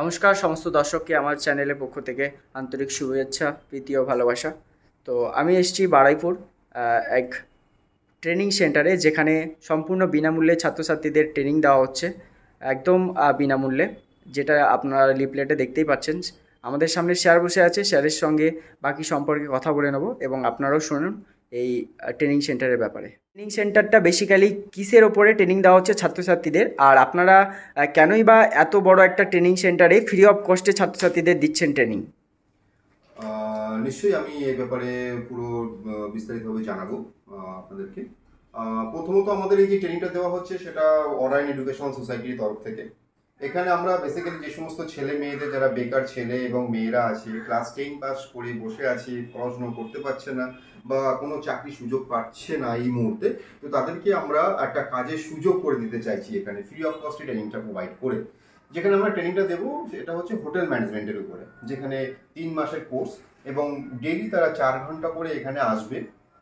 নমস্কার সমস্ত দর্শককে আমার চ্যানেলের পক্ষ থেকে আন্তরিক শুভেচ্ছা, প্রীতি ও ভালোবাসা। তো আমি এসেছি বারুইপুর এক ট্রেনিং সেন্টারে, যেখানে সম্পূর্ণ বিনামূল্যে ছাত্রছাত্রীদের ট্রেনিং দেওয়া হচ্ছে, একদম বিনামূল্যে। যেটা আপনারা লিফলেটে দেখতেই পাচ্ছেন। আমাদের সামনে স্যার বসে আছে, স্যারের সঙ্গে বাকি সম্পর্কে কথা বলে নেব এবং আপনারাও শুনুন এই ট্রেনিং সেন্টারের ব্যাপারে। ট্রেনিং সেন্টারটা বেসিক্যালি কিসের ওপরে ট্রেনিং দেওয়া হচ্ছে ছাত্রছাত্রীদের, আর আপনারা কেনই বা এত বড় একটা ট্রেনিং সেন্টারে ফ্রি অফ কস্টে ছাত্রছাত্রীদের দিচ্ছেন ট্রেনিং? নিশ্চয়ই আমি এই ব্যাপারে পুরো বিস্তারিতভাবে জানাবো আপনাদেরকে। প্রথমত আমাদের এই যে ট্রেনিংটা দেওয়া হচ্ছে সেটা অনলাইন এডুকেশনাল সোসাইটির তরফ থেকে। এখানে আমরা বেসিক্যালি যে সমস্ত ছেলে মেয়েদের, যারা বেকার ছেলে এবং মেয়েরা আছে, ক্লাস 10 পাস করে বসে আছে, পড়াশুনো করতে পারছে না বা কোনো চাকরির সুযোগ পাচ্ছে না এই মুহূর্তে, তো তাদেরকে আমরা একটা কাজের সুযোগ করে দিতে চাইছি এখানে ফ্রি অফ কস্টে ট্রেনিংটা প্রোভাইড করে। যেখানে আমরা ট্রেনিংটা দেবো সেটা হচ্ছে হোটেল ম্যানেজমেন্টের উপরে, যেখানে 3 মাসের কোর্স এবং ডেইলি তারা 4 ঘন্টা করে এখানে আসবে।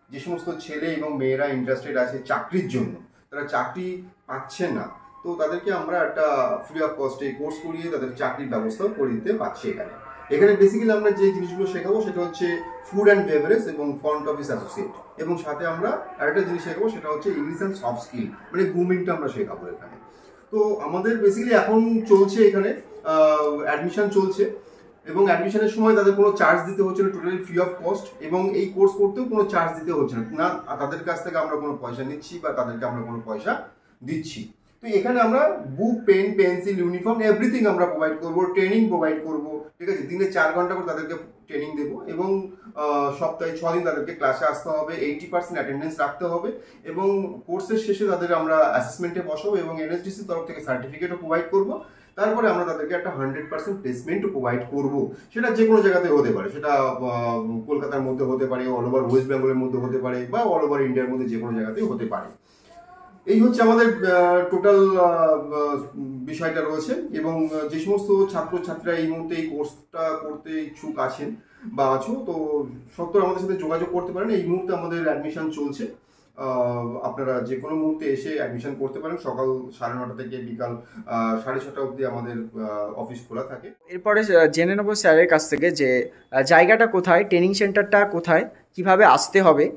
যে সমস্ত ছেলে এবং মেয়েরা ইন্টারেস্টেড আছে চাকরির জন্য, তারা চাকরি পাচ্ছে না, তো তাদেরকে আমরা একটা ফ্রি অফ কস্টে কোর্স করিয়ে তাদের চাকরির ব্যবস্থাও করে দিতে পারছি এখানে। এখানে বেসিক্যালি আমরা যে জিনিসগুলো শেখাবো সেটা হচ্ছে ফুড অ্যান্ড বেভারেজ এবং ফ্রন্ট অফিস অ্যাসোসিয়েট, এবং সাথে আমরা আরেকটা জিনিস শেখাবো সেটা হচ্ছে ইংলিশ অ্যান্ড সফট স্কিল, মানে গ্রুমিংটা আমরা শেখাবো এখানে। তো আমাদের বেসিক্যালি এখন চলছে এখানে অ্যাডমিশন চলছে, এবং অ্যাডমিশনের সময় তাদের কোনো চার্জ দিতে হচ্ছে না, টোটালি ফ্রি অফ কস্ট, এবং এই কোর্স করতেও কোনো চার্জ দিতে হচ্ছে না, না তাদের কাছ থেকে আমরা কোনো পয়সা নিচ্ছি বা তাদেরকে আমরা কোনো পয়সা দিচ্ছি। তো এখানে আমরা বুক, পেন, পেন্সিল, ইউনিফর্ম, এভরিথিং আমরা প্রোভাইড করব, ট্রেনিং প্রোভাইড করব, ঠিক আছে। দিনে 4 ঘন্টা করে তাদেরকে ট্রেনিং দেবো, এবং সপ্তাহে 6 দিন তাদেরকে ক্লাসে আসতে হবে, 80% অ্যাটেন্ডেন্স রাখতে হবে, এবং কোর্সের শেষে তাদের আমরা অ্যাসেসমেন্টে বসাবো এবং এনএসডিসির তরফ থেকে সার্টিফিকেটও প্রোভাইড করবো। তারপরে আমরা তাদেরকে একটা 100% প্লেসমেন্টও প্রোভাইড করব। সেটা যে কোনো জায়গাতে হতে পারে, সেটা কলকাতার মধ্যে হতে পারে, অল ওভার ওয়েস্ট বেঙ্গলের মধ্যে হতে পারে, বা অল ওভার ইন্ডিয়ার মধ্যে যে কোনো জায়গাতেই হতে পারে। এই হচ্ছে আমাদের টোটাল বিষয়টা রয়েছে। এবং যে সমস্ত ছাত্রছাত্রীরা এই মুহূর্তে এই কোর্সটা করতে ইচ্ছুক আছেন বা আছো, তো সত্তর আমাদের সাথে যোগাযোগ করতে পারেন। এই মুহূর্তে আমাদের অ্যাডমিশন চলছে, আপনারা যে কোনো মুহূর্তে এসে অ্যাডমিশন করতে পারেন। সকাল 9:30 থেকে বিকাল 6:30 অবধি আমাদের অফিস খোলা থাকে। এরপরে জেনে নেব স্যারের কাছ থেকে যে জায়গাটা কোথায়, ট্রেনিং সেন্টারটা কোথায়, কিভাবে আসতে হবে।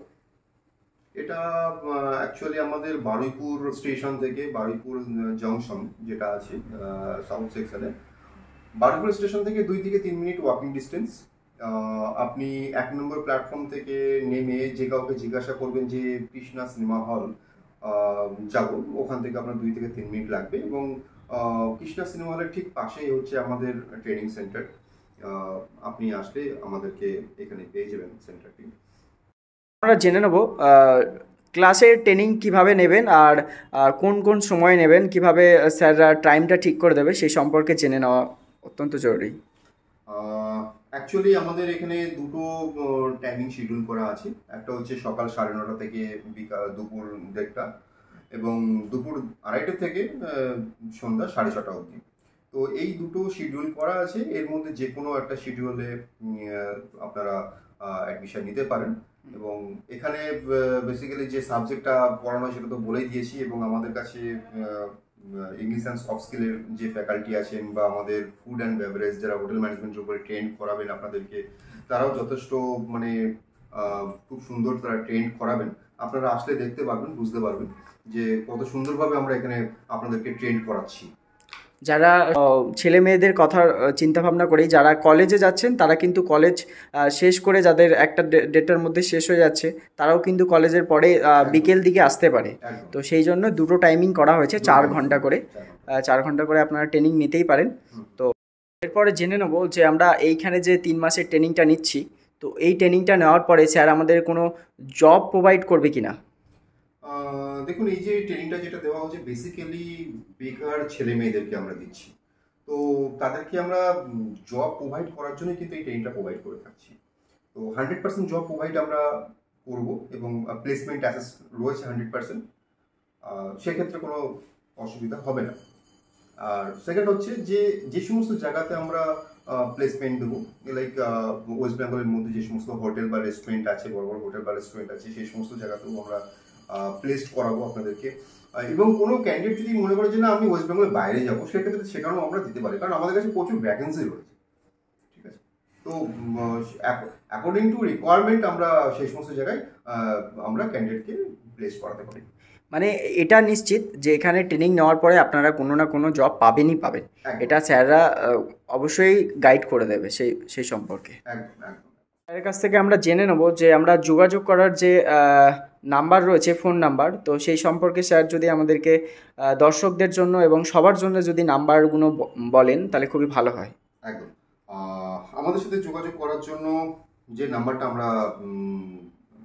এটা অ্যাকচুয়ালি আমাদের বারুইপুর স্টেশন থেকে, বারুইপুর জংশন যেটা আছে সাউথ সেকশনে, বারুইপুর স্টেশন থেকে 2 থেকে 3 মিনিট ওয়াকিং ডিস্টেন্স। আপনি 1 নম্বর প্ল্যাটফর্ম থেকে নেমে যে কাউকে জিজ্ঞাসা করবেন যে কৃষ্ণা সিনেমা হল যাব, ওখান থেকে আপনার 2 থেকে 3 মিনিট লাগবে। এবং কৃষ্ণা সিনেমা হলের ঠিক পাশেই হচ্ছে আমাদের ট্রেনিং সেন্টার। আপনি আসলে আমাদেরকে এখানে পেয়ে যাবেন সেন্টারটি। আমরা জেনে নেব ক্লাসের ট্রেনিং কিভাবে নেবেন, আর কোন কোন সময় নেবেন, কিভাবে স্যাররা টাইমটা ঠিক করে দেবে, সেই সম্পর্কে জেনে নেওয়া অত্যন্ত জরুরি। অ্যাকচুয়ালি আমাদের এখানে দুটো টাইমিং শিডিউল করা আছে। একটা হচ্ছে সকাল 9:30 থেকে বিকাল দুপুর 1:30, এবং দুপুর 2:30 থেকে সন্ধ্যা 6:30 অবধি। তো এই দুটো শিডিউল করা আছে, এর মধ্যে যে কোনো একটা শিডিউলে আপনারা অ্যাডমিশন নিতে পারেন। এবং এখানে বেসিক্যালি যে সাবজেক্টটা পড়ানো হয় সেটা তো বলেই দিয়েছি, এবং আমাদের কাছে ইংলিশ অ্যান্ড সফট স্কিলের যে ফ্যাকাল্টি আছেন, বা আমাদের ফুড অ্যান্ড বেভারেজ যারা হোটেল ম্যানেজমেন্টের উপরে ট্রেন করাবেন আপনাদেরকে, তারাও যথেষ্ট মানে খুব সুন্দর তারা ট্রেন করাবেন। আপনারা আসলে দেখতে পারবেন, বুঝতে পারবেন যে কত সুন্দরভাবে আমরা এখানে আপনাদেরকে ট্রেন করাচ্ছি। যারা ছেলে মেয়েদের কথা চিন্তা ভাবনা করেই যারা কলেজে যাচ্ছেন, তারা কিন্তু কলেজ শেষ করে, যাদের একটা ডেটের মধ্যে শেষ হয়ে যাচ্ছে, তারাও কিন্তু কলেজের পরে বিকেল দিকে আসতে পারে। তো সেই জন্য দুটো টাইমিং করা হয়েছে, 4 ঘন্টা করে। 4 ঘন্টা করে আপনারা ট্রেনিং নিতেই পারেন। তো এরপরে জেনে নেবো যে আমরা এইখানে যে 3 মাসের ট্রেনিংটা নিচ্ছি, তো এই ট্রেনিংটা নেওয়ার পরে স্যার আমাদের কোনো জব প্রোভাইড করবে কিনা। দেখুন, এই যে ট্রেনিংটা যেটা দেওয়া হচ্ছে বেসিক্যালি বেকার ছেলে মেয়েদেরকে আমরা দিচ্ছি। তো তাদেরকে আমরা জব প্রোভাইড করার জন্য কিন্তু এই ট্রেনিংটা প্রোভাইড করে থাকছি। তো 100% জব প্রোভাইড আমরা করব, এবং প্লেসমেন্ট অ্যাসেস রয়েছে 100%। সেক্ষেত্রে কোনো অসুবিধা হবে না। আর সেকেন্ড হচ্ছে যে যে সমস্ত জায়গাতে আমরা প্লেসমেন্ট দেবো, লাইক ওয়েস্ট বেঙ্গলের মধ্যে যে সমস্ত হোটেল বা রেস্টুরেন্ট আছে, বড় বড় হোটেল বা রেস্টুরেন্ট আছে, সেই সমস্ত জায়গাতেও আমরা প্লেসড করাবো আপনাদেরকে। এবং কোনো ক্যান্ডিডেট যদি মনে করে যে না আমি ওয়েস্ট বেঙ্গলের বাইরে যাবো, সেক্ষেত্রে সেখানেও আমরা দিতে পারি, কারণ আমাদের কাছে প্রচুর ভ্যাকেন্সি রয়েছে। ঠিক আছে, তো অ্যাকর্ডিং টু রিকোয়ারমেন্ট আমরা সেই সমস্ত জায়গায় আমরা ক্যান্ডিডেটকে প্লেস করাতে পারি। মানে এটা নিশ্চিত যে এখানে ট্রেনিং নেওয়ার পরে আপনারা কোনো না কোনো জব পাবেনই পাবেন, এটা স্যাররা অবশ্যই গাইড করে দেবে সেই সম্পর্কে। একদম একদম। স্যারের কাছ থেকে আমরা জেনে নেব যে আমরা যোগাযোগ করার যে নাম্বার রয়েছে, ফোন নাম্বার, তো সেই সম্পর্কে স্যার যদি আমাদেরকে দর্শকদের জন্য এবং সবার জন্য যদি নাম্বারগুলো বলেন তাহলে খুবই ভালো হয়। একদম, আমাদের সাথে যোগাযোগ করার জন্য যে নাম্বারটা আমরা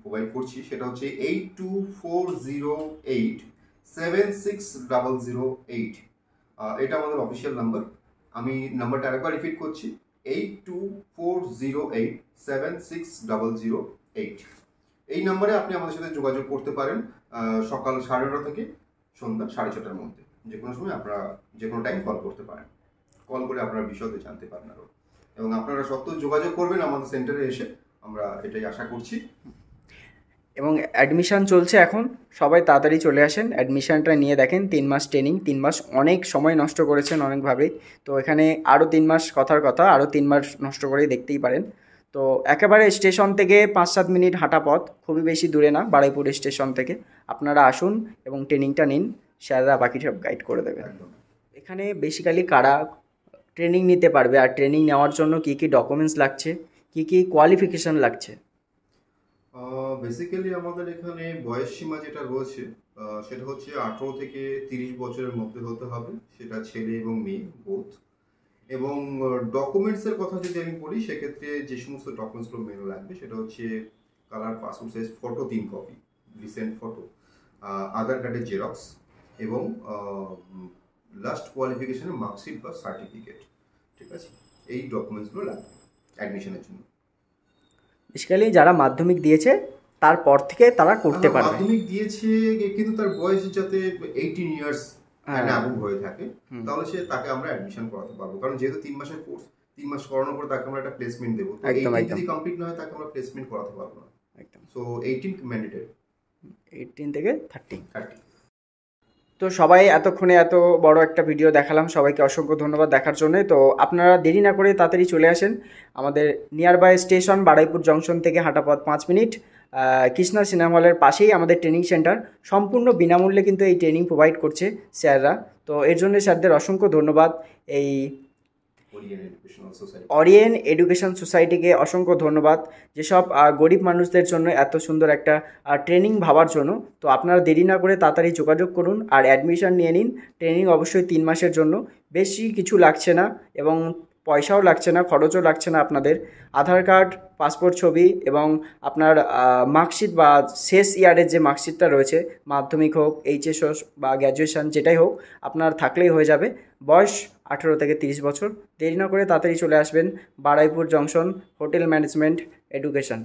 প্রোভাইড করছি সেটা হচ্ছে 8240876008। এটা আমাদের অফিসিয়াল নাম্বার। আমি নাম্বারটা আরেকবার রিপিট করছি, 8240876008। এই নাম্বারে আপনি আমাদের সাথে যোগাযোগ করতে পারেন সকাল 9:30 থেকে সন্ধ্যা 6:30টার মধ্যে। যে কোনো সময় আপনারা যে কোনো টাইম কল করতে পারেন, কল করে আপনারা বিশদে জানতে পারেন আরও, এবং আপনারা সত্ত্বেও যোগাযোগ করবেন আমাদের সেন্টারে এসে, আমরা এটাই আশা করছি। এবং অ্যাডমিশান চলছে এখন, সবাই তাড়াতাড়ি চলে আসেন, অ্যাডমিশানটা নিয়ে দেখেন। 3 মাস ট্রেনিং, 3 মাস অনেক সময় নষ্ট করেছেন অনেকভাবেই, তো এখানে আরও 3 মাস কথার কথা, আরও 3 মাস নষ্ট করেই দেখতেই পারেন। তো একেবারে স্টেশন থেকে 5-7 মিনিট হাঁটা পথ, খুবই বেশি দূরে না, বারুইপুর স্টেশন থেকে। আপনারা আসুন এবং ট্রেনিংটা নিন, স্যাররা বাকি সব গাইড করে দেবে। এখানে বেসিক্যালি কারা ট্রেনিং নিতে পারবে, আর ট্রেনিং নেওয়ার জন্য কী কী ডকুমেন্টস লাগছে, কী কী কোয়ালিফিকেশান লাগছে? বেসিক্যালি আমাদের এখানে বয়স সীমা যেটা রয়েছে সেটা হচ্ছে 18 থেকে 30 বছরের মধ্যে হতে হবে, সেটা ছেলে এবং মেয়ে বোথ। এবং ডকুমেন্টসের কথা যদি আমি বলি, সেক্ষেত্রে যে সমস্ত ডকুমেন্টসগুলো মেন লাগবে সেটা হচ্ছে colour passport size photo 3 copy, recent photo, Aadhaar কার্ডের জেরক্স, এবং লাস্ট কোয়ালিফিকেশনের মার্কশিট বা সার্টিফিকেট। ঠিক আছে, এই ডকুমেন্টসগুলো লাগবে অ্যাডমিশনের জন্য। বেসিক্যালি যারা মাধ্যমিক দিয়েছে তারপর থেকে তারা করতে পারবে। মাধ্যমিক দিয়েছে কিন্তু তার বয়স যাতে 18 ইয়ার্স অ্যাবভ হয়ে থাকে, তাহলে তাকে আমরা অ্যাডমিশন করাতে পারবো, কারণ যেহেতু 3 মাসের কোর্স, 3 মাস করানোর পর তাকে আমরা একটা প্লেসমেন্ট দেবো। যদি কমপ্লিট না হয় তাকে আমরা প্লেসমেন্ট করাতে পারবো না। একদম। সো 18 ম্যান্ডেটরি, 18 থেকে 30। তো সবাই এতক্ষণে এত বড় একটা ভিডিও দেখালাম, সবাইকে অসংখ্য ধন্যবাদ দেখার জন্য। তো আপনারা দেরি না করে তাড়াতাড়ি চলে আসেন আমাদের near by station, Baruipur junction থেকে হাঁটা পথ 5 মিনিট, কৃষ্ণা সিনেমা হলের পাশেই আমাদের ট্রেনিং সেন্টার। সম্পূর্ণ বিনামূল্যে কিন্তু এই ট্রেনিং প্রোভাইড করছে স্যাররা, তো এর জন্য স্যারদের অসংখ্য ধন্যবাদ। এই অরিয়েন এডুকেশন সোসাইটিকে অসংখ্য ধন্যবাদ, যেসব গরিব মানুষদের জন্য এত সুন্দর একটা ট্রেনিং ভাবার জন্য। তো আপনারা দেরি না করে তাড়াতাড়ি যোগাযোগ করুন আর অ্যাডমিশন নিয়ে নিন। ট্রেনিং অবশ্যই 3 মাসের জন্য, বেশি কিছু লাগছে না এবং পয়সাও লাগছে না, খরচও লাগছে না আপনাদের। আধার কার্ড, পাসপোর্ট ছবি এবং আপনার মার্কশিট বা শেষ ইয়ারের যে মার্কশিটটা রয়েছে, মাধ্যমিক হোক, এইচএস হোক বা গ্র্যাজুয়েশন যেটাই হোক, আপনার থাকলেই হয়ে যাবে। বয়স 18 থেকে 30 বছর। দেরি না করে তাড়াতাড়ি চলে আসবেন Baruipur junction, hotel management education.